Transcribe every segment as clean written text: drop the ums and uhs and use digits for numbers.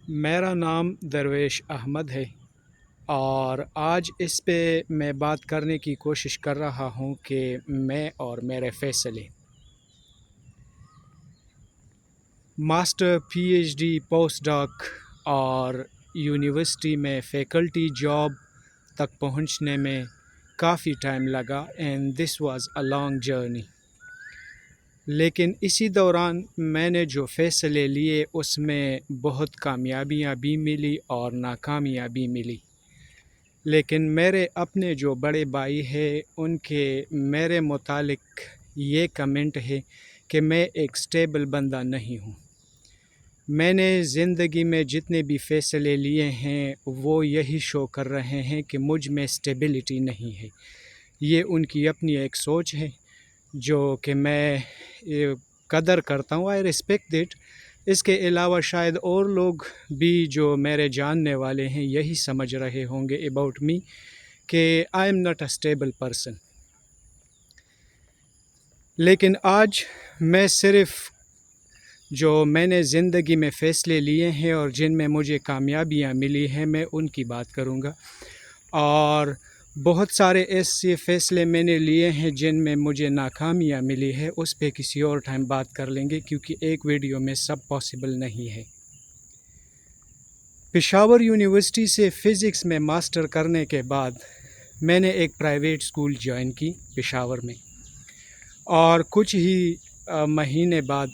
میرا نام درویش احمد ہے اور آج اس پہ میں بات کرنے کی کوشش کر رہا ہوں کہ میں اور میرے فیصلے master P H D post doc اور یونیورسٹی میں فیکلٹی جاب تک پہنچنے میں کافی ٹائم لگا and this was a long journey. لیکن اسی دوران میں نے جو فیصلے لیے اس میں بہت کامیابیاں بھی ملی اور ناکامیاں بھی ملی. لیکن میرے اپنے جو بڑے بھائی ہیں ان کے میرے متعلق یہ کمنٹ ہے کہ میں ایک سٹیبل بندہ نہیں ہوں. میں نے زندگی میں جتنے بھی فیصلے لیے ہیں وہ یہی شو کر رہے ہیں کہ مجھ میں سٹیبلٹی نہیں ہے. یہ ان کی اپنی ایک سوچ ہے جو کہ میں قدر کرتا ہوں. I respect that. اس کے علاوہ شاید اور لوگ بھی جو میرے جاننے والے ہیں یہی سمجھ رہے ہوں گے اباؤٹ می کہ I am not a stable person. لیکن آج میں صرف جو میں نے زندگی میں فیصلے لیے ہیں اور جن میں مجھے کامیابیاں ملی ہیں میں ان کی بات کروں گا. اور بہت سارے ایسے فیصلے میں نے لیے ہیں جن میں مجھے ناکامیاں ملی ہے، اس پہ کسی اور ٹائم بات کر لیں گے کیونکہ ایک ویڈیو میں سب پاسبل نہیں ہے. پشاور یونیورسٹی سے فزکس میں ماسٹر کرنے کے بعد میں نے ایک پرائیویٹ اسکول جوائن کی پشاور میں، اور کچھ ہی مہینے بعد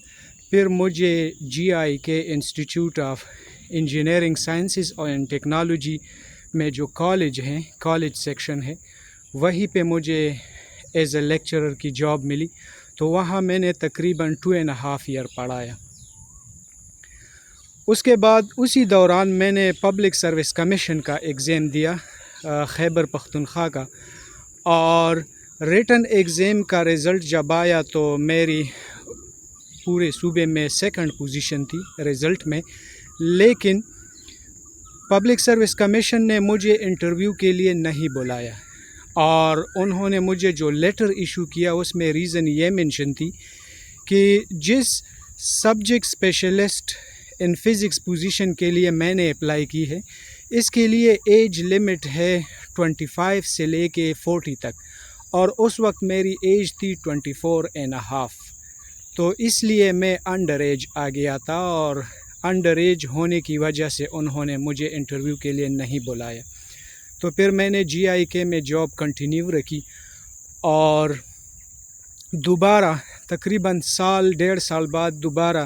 پھر مجھے جی آئی کے institute of engineering sciences and technology میں جو کالج ہیں، کالج سیکشن ہے، وہیں پہ مجھے ایز اے لیکچرر کی جاب ملی. تو وہاں میں نے تقریباً 2.5 ایئر پڑھایا. اس کے بعد اسی دوران میں نے پبلک سروس کمیشن کا ایگزام دیا خیبر پختونخوا کا، اور ریٹن ایگزام کا رزلٹ جب آیا تو میری پورے صوبے میں 2nd پوزیشن تھی رزلٹ میں. لیکن پبلک سروس کمیشن نے مجھے انٹرویو کے لیے نہیں بلایا، اور انہوں نے مجھے جو لیٹر ایشو کیا اس میں ریزن یہ مینشن تھی کہ جس subject specialist in physics position کے لیے میں نے اپلائی کی ہے اس کے لیے ایج لمٹ ہے 25 سے لے کے 40 تک، اور اس وقت میری ایج تھی 24.5. تو اس لیے میں انڈر ایج آ گیا تھا، اور انڈر ایج ہونے کی وجہ سے انہوں نے مجھے انٹرویو کے لیے نہیں بلایا. تو پھر میں نے جی آئی کے میں جاب کنٹینیو رکھی، اور دوبارہ تقریباً 1.5 سال بعد دوبارہ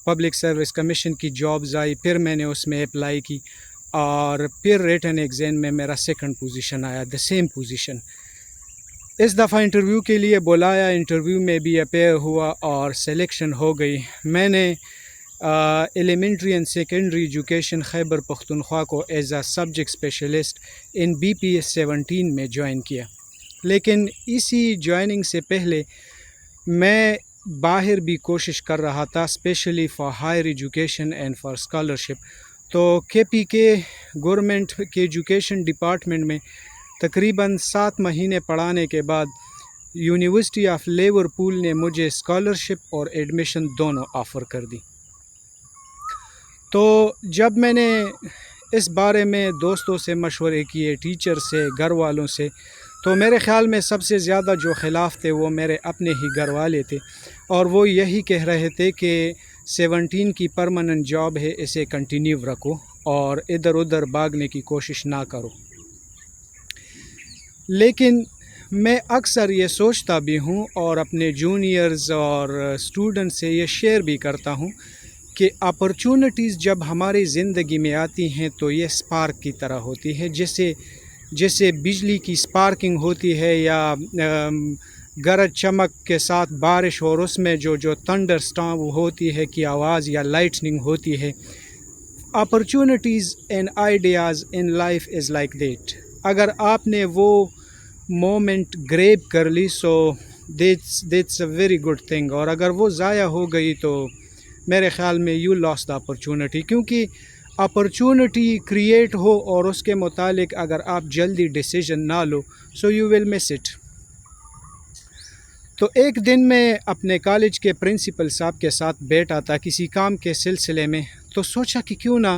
پبلک سروس کمیشن کی جابز آئی. پھر میں نے اس میں اپلائی کی، اور پھر ریٹن ایگزام میں میرا 2nd پوزیشن آیا، دا سیم پوزیشن. اس دفعہ انٹرویو کے لیے بلایا، انٹرویو میں بھی اپیئر ہوا اور سلیکشن ہو گئی. میں نے elementary and secondary education Khyber Pakhtunkhwa کو as a subject specialist in B P S 17 میں جوائن کیا. لیکن اسی جوائننگ سے پہلے میں باہر بھی کوشش کر رہا تھا، especially for higher education and for scholarship. تو کے پی کے گورنمنٹ کے ایجوکیشن ڈپارٹمنٹ میں تقریباً 7 مہینے پڑھانے کے بعد یونیورسٹی آف لیورپول نے مجھے اسکالرشپ اور ایڈمیشن دونوں آفر کر دی. تو جب میں نے اس بارے میں دوستوں سے مشورے کیے، ٹیچر سے، گھر والوں سے، تو میرے خیال میں سب سے زیادہ جو خلاف تھے وہ میرے اپنے ہی گھر والے تھے، اور وہ یہی کہہ رہے تھے کہ 17 کی پرماننٹ جاب ہے، اسے کنٹینیو رکھو اور ادھر ادھر بھاگنے کی کوشش نہ کرو. لیکن میں اکثر یہ سوچتا بھی ہوں اور اپنے جونیئرز اور اسٹوڈنٹ سے یہ شیئر بھی کرتا ہوں کہ اپرچونٹیز جب ہماری زندگی میں آتی ہیں تو یہ سپارک کی طرح ہوتی ہے، جیسے بجلی کی سپارکنگ ہوتی ہے، یا گرج چمک کے ساتھ بارش اور اس میں جو تھنڈر سٹارم ہوتی ہے کی آواز یا لائٹننگ ہوتی ہے. Opportunities and ideas in life is like that. اگر آپ نے وہ مومنٹ گریب کر لی so that's a very good thing, اور اگر وہ ضائع ہو گئی تو میرے خیال میں یو لاس دا اپرچونٹی. کیونکہ اپرچونٹی کریٹ ہو اور اس کے متعلق اگر آپ جلدی ڈیسیژن نہ لو so you will miss it. تو ایک دن میں اپنے کالج کے پرنسپل صاحب کے ساتھ بیٹھا تھا کسی کام کے سلسلے میں، تو سوچا کہ کیوں نہ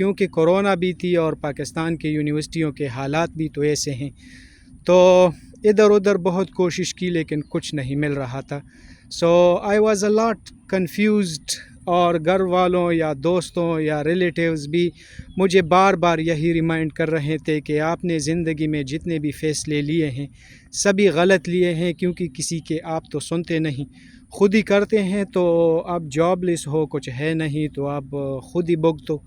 کیونکہ کورونا بھی تھی اور پاکستان کے یونیورسٹیوں کے حالات بھی تو ایسے ہیں، تو ادھر ادھر بہت کوشش کی لیکن کچھ نہیں مل رہا تھا. سو I was a lot confused, اور گھر والوں یا دوستوں یا ریلیٹیوز بھی مجھے بار بار یہی ریمائنڈ کر رہے تھے کہ آپ نے زندگی میں جتنے بھی فیصلے لیے ہیں سبھی غلط لیے ہیں، کیونکہ کسی کے آپ تو سنتے نہیں، خود ہی کرتے ہیں. تو آپ جاب لیس ہو، کچھ ہے نہیں تو آپ خود ہی بھگتو،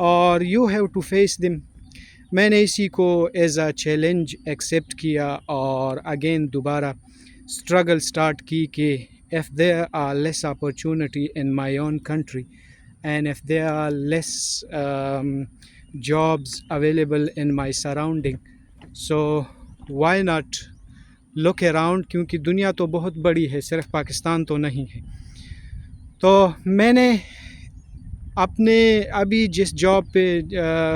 اور you have to face them. میں نے اسی کو ایز اے چیلنج ایکسیپٹ کیا اور اگین دوبارہ اسٹرگل سٹارٹ کی کہ if there are less opportunity in my own country and if there are less jobs available in my surrounding, so why not look around، کیونکہ دنیا تو بہت بڑی ہے، صرف پاکستان تو نہیں ہے. تو میں نے اپنے ابھی جس جاب پہ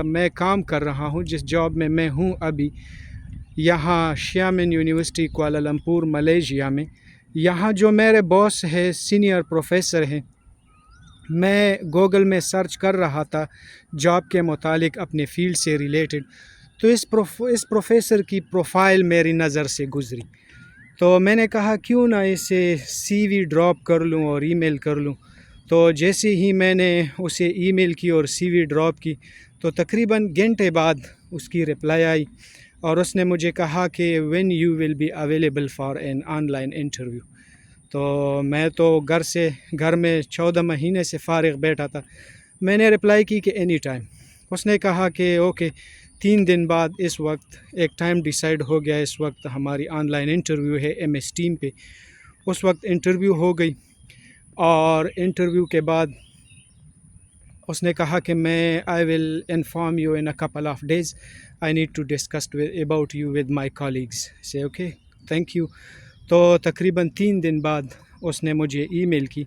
میں کام کر رہا ہوں، جس جاب میں میں ہوں ابھی، یہاں شیامن یونیورسٹی کوالالمپور ملیشیا میں، یہاں جو میرے باس ہے سینئر پروفیسر ہیں، میں گوگل میں سرچ کر رہا تھا جاب کے متعلق اپنے فیلڈ سے ریلیٹڈ، تو اس پروفیسر کی پروفائل میری نظر سے گزری. تو میں نے کہا کیوں نہ اسے سی وی ڈراپ کر لوں اور ای میل کر لوں. تو جیسے ہی میں نے اسے ای میل کی اور سی وی ڈراپ کی تو تقریباً گھنٹے بعد اس کی رپلائی آئی، اور اس نے مجھے کہا کہ when you will be available for an online interview. تو میں تو گھر میں 14 مہینے سے فارغ بیٹھا تھا. میں نے رپلائی کی کہ اینی ٹائم. اس نے کہا کہ اوکے، 3 دن بعد اس وقت ایک ٹائم ڈیسائیڈ ہو گیا، اس وقت ہماری آن لائن انٹرویو ہے MS ٹیم پہ. اس وقت انٹرویو ہو گئی، اور انٹرویو کے بعد اس نے کہا کہ میں I will inform you in a couple of days, I need to discuss about you with my colleagues. سے اوکے، تھینک یو. تو تقریباً 3 دن بعد اس نے مجھے ای میل کی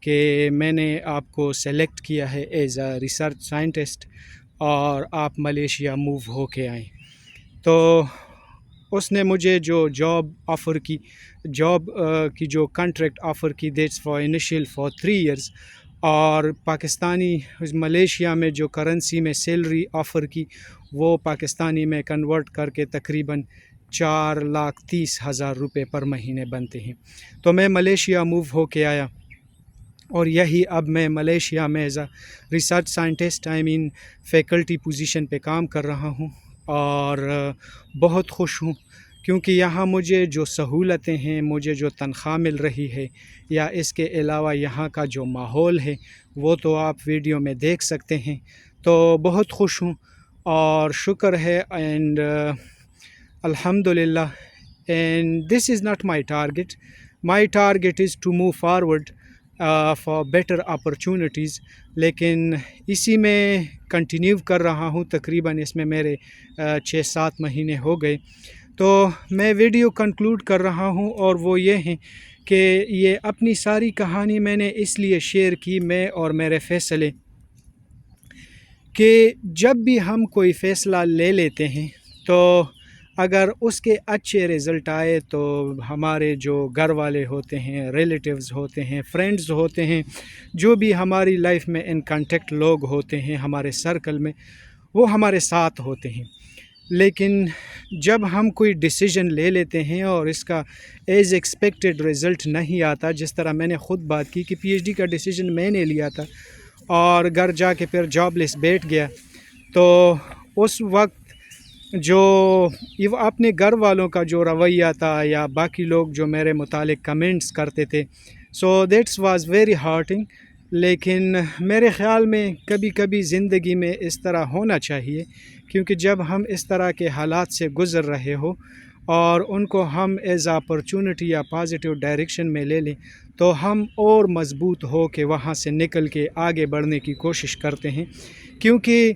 کہ میں نے آپ کو سلیکٹ کیا ہے ایز اے ریسرچ سائنٹسٹ، اور آپ ملیشیا موو ہو کے آئیں. تو اس نے مجھے جو جاب آفر کی، جو کنٹریکٹ آفر کی، that's for initial for 3 years, اور پاکستانی ملیشیا میں جو کرنسی میں سیلری آفر کی وہ پاکستانی میں کنورٹ کر کے تقریباً 4,30,000 روپے پر مہینے بنتے ہیں. تو میں ملیشیا موو ہو کے آیا، اور یہی اب میں ملیشیا میں as a research scientist faculty position پہ کام کر رہا ہوں، اور بہت خوش ہوں، کیونکہ یہاں مجھے جو سہولتیں ہیں، مجھے جو تنخواہ مل رہی ہے، یا اس کے علاوہ یہاں کا جو ماحول ہے وہ تو آپ ویڈیو میں دیکھ سکتے ہیں. تو بہت خوش ہوں اور شکر ہے، اینڈ الحمدللہ. And this is not my target. My target is to move forward for better opportunities. لیکن اسی میں کنٹینیو کر رہا ہوں، تقریباً اس میں میرے 6-7 مہینے ہو گئے. تو میں ویڈیو کنکلوڈ کر رہا ہوں، اور وہ یہ ہیں کہ یہ اپنی ساری کہانی میں نے اس لیے شیئر کی، میں اور میرے فیصلے، کہ جب بھی ہم کوئی فیصلہ لے لیتے ہیں تو اگر اس کے اچھے رزلٹ آئے تو ہمارے جو گھر والے ہوتے ہیں، ریلیٹیوز ہوتے ہیں، فرینڈز ہوتے ہیں، جو بھی ہماری لائف میں ان کانٹیکٹ لوگ ہوتے ہیں ہمارے سرکل میں، وہ ہمارے ساتھ ہوتے ہیں. لیکن جب ہم کوئی ڈیسیژن لے لیتے ہیں اور اس کا ایز ایکسپیکٹڈ رزلٹ نہیں آتا، جس طرح میں نے خود بات کی کہ PhD کا ڈیسیژن میں نے لیا تھا اور گھر جا کے پھر جاب لیس بیٹھ گیا، تو اس وقت جو اپنے گھر والوں کا جو رویہ تھا یا باقی لوگ جو میرے متعلق کمنٹس کرتے تھے، سو دیٹس واز ویری ہارٹنگ. لیکن میرے خیال میں کبھی کبھی زندگی میں اس طرح ہونا چاہیے، کیونکہ جب ہم اس طرح کے حالات سے گزر رہے ہو اور ان کو ہم ایز اپرچونٹی یا پازیٹیو ڈائریکشن میں لے لیں تو ہم اور مضبوط ہو کے وہاں سے نکل کے آگے بڑھنے کی کوشش کرتے ہیں. کیونکہ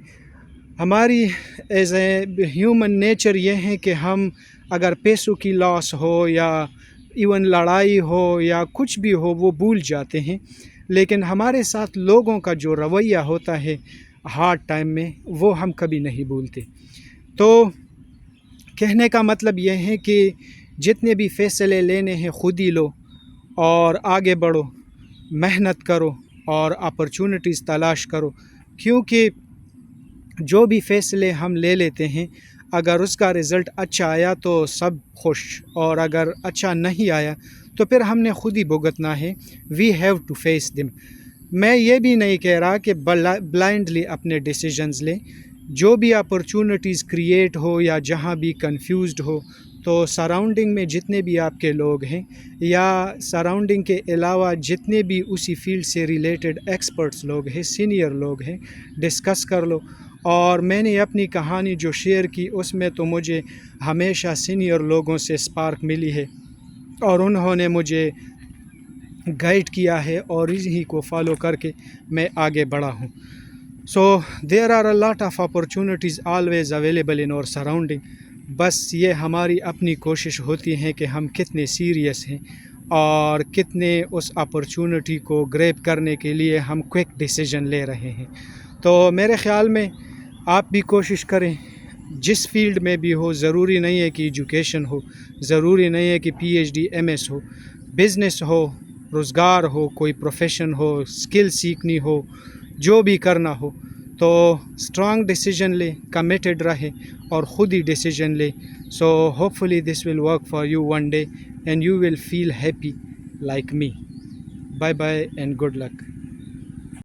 ہماری ایز اے ہیومن نیچر یہ ہے کہ ہم اگر پیسوں کی لاس ہو یا ایون لڑائی ہو یا کچھ بھی ہو وہ بھول جاتے ہیں، لیکن ہمارے ساتھ لوگوں کا جو رویہ ہوتا ہے ہارڈ ٹائم میں وہ ہم کبھی نہیں بھولتے. تو کہنے کا مطلب یہ ہے کہ جتنے بھی فیصلے لینے ہیں خود ہی لو اور آگے بڑھو، محنت کرو اور اپرچونٹیز تلاش کرو. کیونکہ جو بھی فیصلے ہم لے لیتے ہیں اگر اس کا رزلٹ اچھا آیا تو سب خوش، اور اگر اچھا نہیں آیا تو پھر ہم نے خود ہی بھگتنا ہے. We have to face them. میں یہ بھی نہیں کہہ رہا کہ بلائنڈلی اپنے ڈیسیجنز لیں. جو بھی اپرچونٹیز کریٹ ہو یا جہاں بھی کنفیوزڈ ہو تو سراؤنڈنگ میں جتنے بھی آپ کے لوگ ہیں یا سراؤنڈنگ کے علاوہ جتنے بھی اسی فیلڈ سے ریلیٹڈ ایکسپرٹس لوگ ہیں، سینئر لوگ ہیں، ڈسکس کر لو. اور میں نے اپنی کہانی جو شیئر کی اس میں تو مجھے ہمیشہ سینئر لوگوں سے اسپارک ملی ہے اور انہوں نے مجھے گائیڈ کیا ہے اور اسی کو فالو کر کے میں آگے بڑھا ہوں. So there are a lot of opportunities always available in our surrounding. بس یہ ہماری اپنی کوشش ہوتی ہے کہ ہم کتنے سیریس ہیں اور کتنے اس اپرچونٹی کو گریب کرنے کے لیے ہم کوئک ڈیسیجن لے رہے ہیں. تو میرے خیال میں آپ بھی کوشش کریں جس فیلڈ میں بھی ہو. ضروری نہیں ہے کہ ایجوکیشن ہو، ضروری نہیں ہے کہ P H D M S ہو، بزنس ہو، روزگار ہو، کوئی پروفیشن ہو، اسکل سیکھنی ہو، جو بھی کرنا ہو تو اسٹرانگ ڈیسیجن لے، کمیٹڈ رہے اور خود ہی ڈیسیجن لے. So hopefully this will work for you one day and you will feel happy like me. Bye bye and good look.